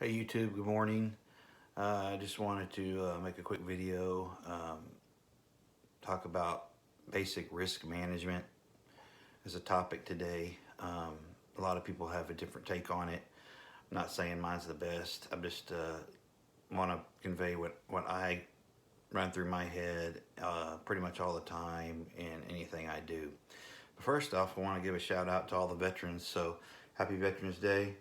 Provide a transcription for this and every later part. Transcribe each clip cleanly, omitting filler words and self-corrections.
Hey YouTube, good morning. I just wanted to make a quick video, talk about basic risk management as a topic today. A lot of people have a different take on it. I'm not saying mine's the best. I just want to convey what I run through my head pretty much all the time in anything I do. But first off, I want to give a shout out to all the veterans. So happy Veterans Day.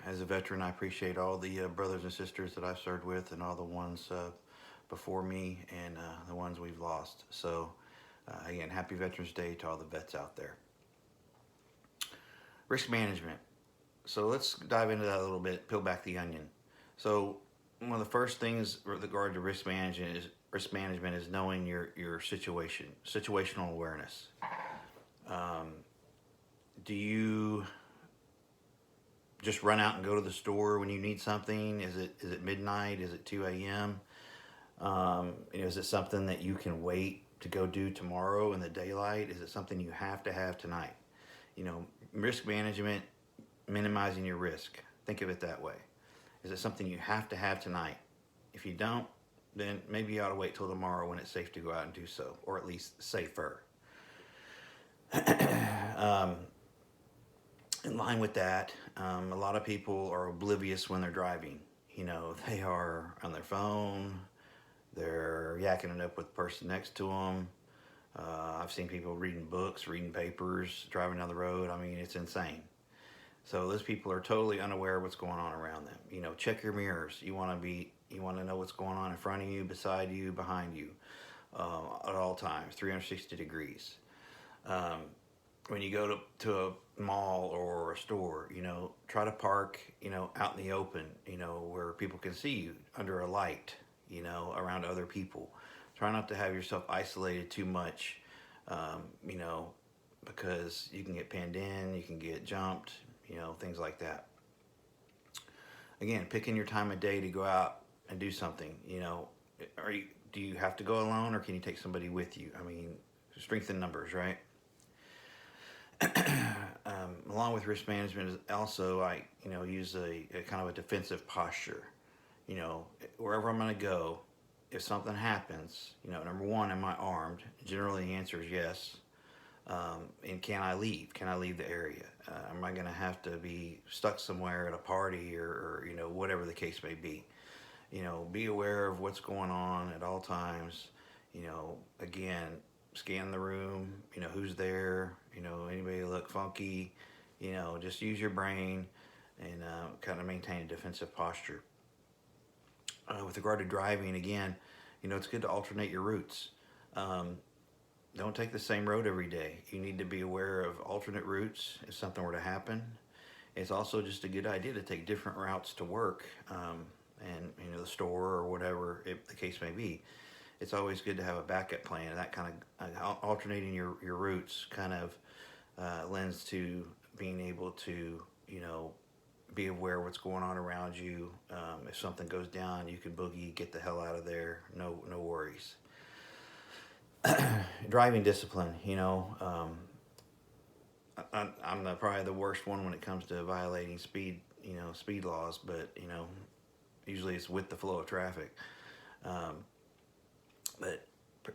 As a veteran, I appreciate all the brothers and sisters that I've served with and all the ones before me and the ones we've lost. So, again, happy Veterans Day to all the vets out there. Risk management. So, let's dive into that a little bit, peel back the onion. So, one of the first things with regard to risk management is knowing your situation, situational awareness. Um, do you just run out and go to the store when you need something? Is it midnight? Is it 2 a.m.? Is it something that you can wait to go do tomorrow in the daylight? Is it something you have to have tonight? Risk management, minimizing your risk. Think of it that way. Is it something you have to have tonight? If you don't, then maybe you ought to wait till tomorrow when it's safe to go out and do so, or at least safer. um, in line with that, a lot of people are oblivious when they're driving. They are on their phone, they're yakking it up with the person next to them. I've seen people reading books, reading papers, driving down the road. I mean, it's insane. So those people are totally unaware of what's going on around them. Check your mirrors. You want to know what's going on in front of you, beside you, behind you, at all times, 360 degrees. Um, when you go to a mall or a store, try to park, out in the open, where people can see you under a light, around other people. Try not to have yourself isolated too much, um, you know, because you can get penned in, you can get jumped, things like that. Again, picking your time of day to go out and do something, do you have to go alone or can you take somebody with you? I mean, strength in numbers, right? Along with risk management is also use a kind of a defensive posture. Wherever I'm going to go, if something happens, number one, am I armed? Generally, the answer is yes. And can I leave? Can I leave the area? Am I going to have to be stuck somewhere at a party or whatever the case may be? Be aware of what's going on at all times. Again, scan the room. Who's there. Anybody look funky. Just use your brain and kind of maintain a defensive posture. With regard to driving, again, it's good to alternate your routes. Um, don't take the same road every day. You need to be aware of alternate routes if something were to happen. It's also just a good idea to take different routes to work, and the store or whatever the case may be. It's always good to have a backup plan, and that kind of alternating your routes kind of lends to being able to be aware of what's going on around you. If something goes down, you can boogie, get the hell out of there. No worries. Driving discipline. I'm probably the worst one when it comes to violating speed laws, but usually it's with the flow of traffic. Um, but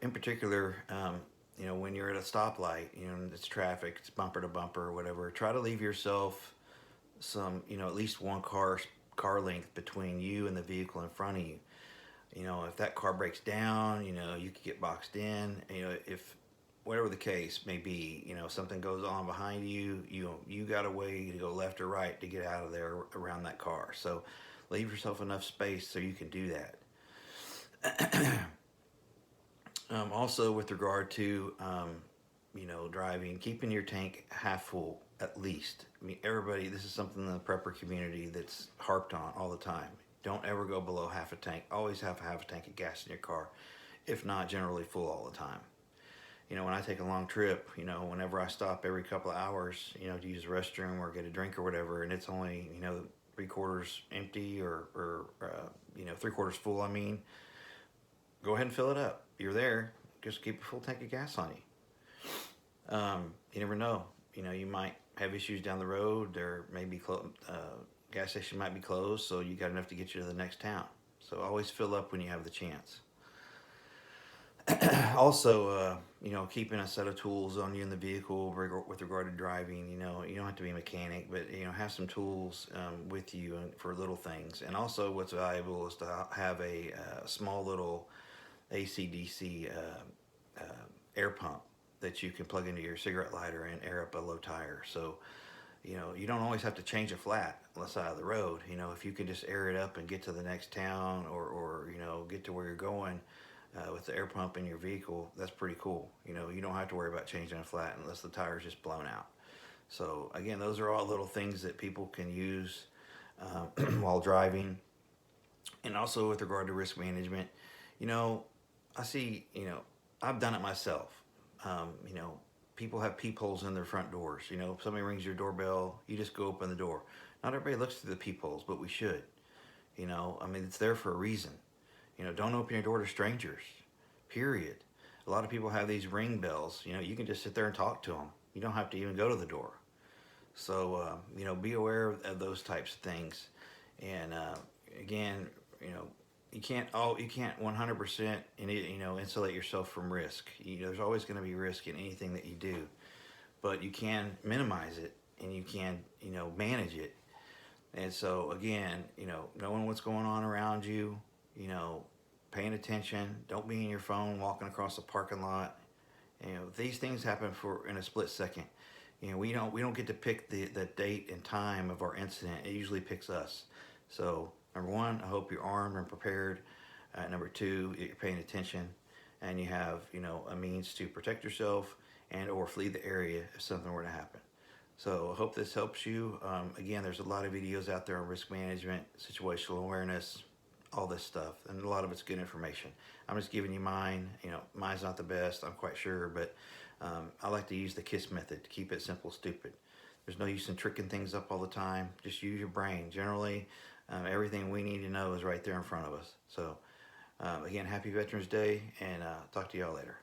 in particular, when you're at a stoplight, it's traffic, it's bumper to bumper or whatever. Try to leave yourself some, at least one car length between you and the vehicle in front of you. If that car breaks down, you could get boxed in. If whatever the case may be, something goes on behind you, you got a way to go left or right to get out of there around that car. So leave yourself enough space so you can do that. Also, with regard to driving, keeping your tank half full at least. I mean, everybody, this is something in the prepper community that's harped on all the time. Don't ever go below half a tank. Always have half a tank of gas in your car, if not generally full all the time. When I take a long trip, whenever I stop every couple of hours, to use the restroom or get a drink or whatever, and it's only, 3/4 empty or 3/4 full, I mean, go ahead and fill it up. You're there. Just keep a full tank of gas on you. You never know. You might have issues down the road. There may be gas station might be closed, so you got enough to get you to the next town. So always fill up when you have the chance. Also, keeping a set of tools on you in the vehicle with regard to driving. You don't have to be a mechanic, but have some tools with you for little things. And also, what's valuable is to have a small little AC/DC air pump that you can plug into your cigarette lighter and air up a low tire. So, you don't always have to change a flat on the side of the road. If you can just air it up and get to the next town, or get to where you're going with the air pump in your vehicle, that's pretty cool. You don't have to worry about changing a flat unless the tire's just blown out. So again, those are all little things that people can use while driving. And also with regard to risk management, I see, I've done it myself. People have peepholes in their front doors. If somebody rings your doorbell, you just go open the door. Not everybody looks through the peepholes, but we should. It's there for a reason. Don't open your door to strangers, period. A lot of people have these ring bells. You can just sit there and talk to them. You don't have to even go to the door. So, be aware of those types of things. And again, you can't 100% insulate yourself from risk. There's always going to be risk in anything that you do, but you can minimize it, and you can manage it. And so again, knowing what's going on around you, paying attention. Don't be in your phone walking across the parking lot. These things happen in a split second. We don't get to pick the date and time of our incident. It usually picks us. So number one, I hope you're armed and prepared. Number two, you're paying attention, and you have a means to protect yourself and or flee the area if something were to happen. So I hope this helps you. Again, there's a lot of videos out there on risk management, situational awareness, all this stuff, and a lot of it's good information. I'm just giving you mine. Mine's not the best, I'm quite sure, but I like to use the KISS method to keep it simple, stupid. There's no use in tricking things up all the time. Just use your brain. Generally, everything we need to know is right there in front of us. So again, happy Veterans Day, and talk to y'all later.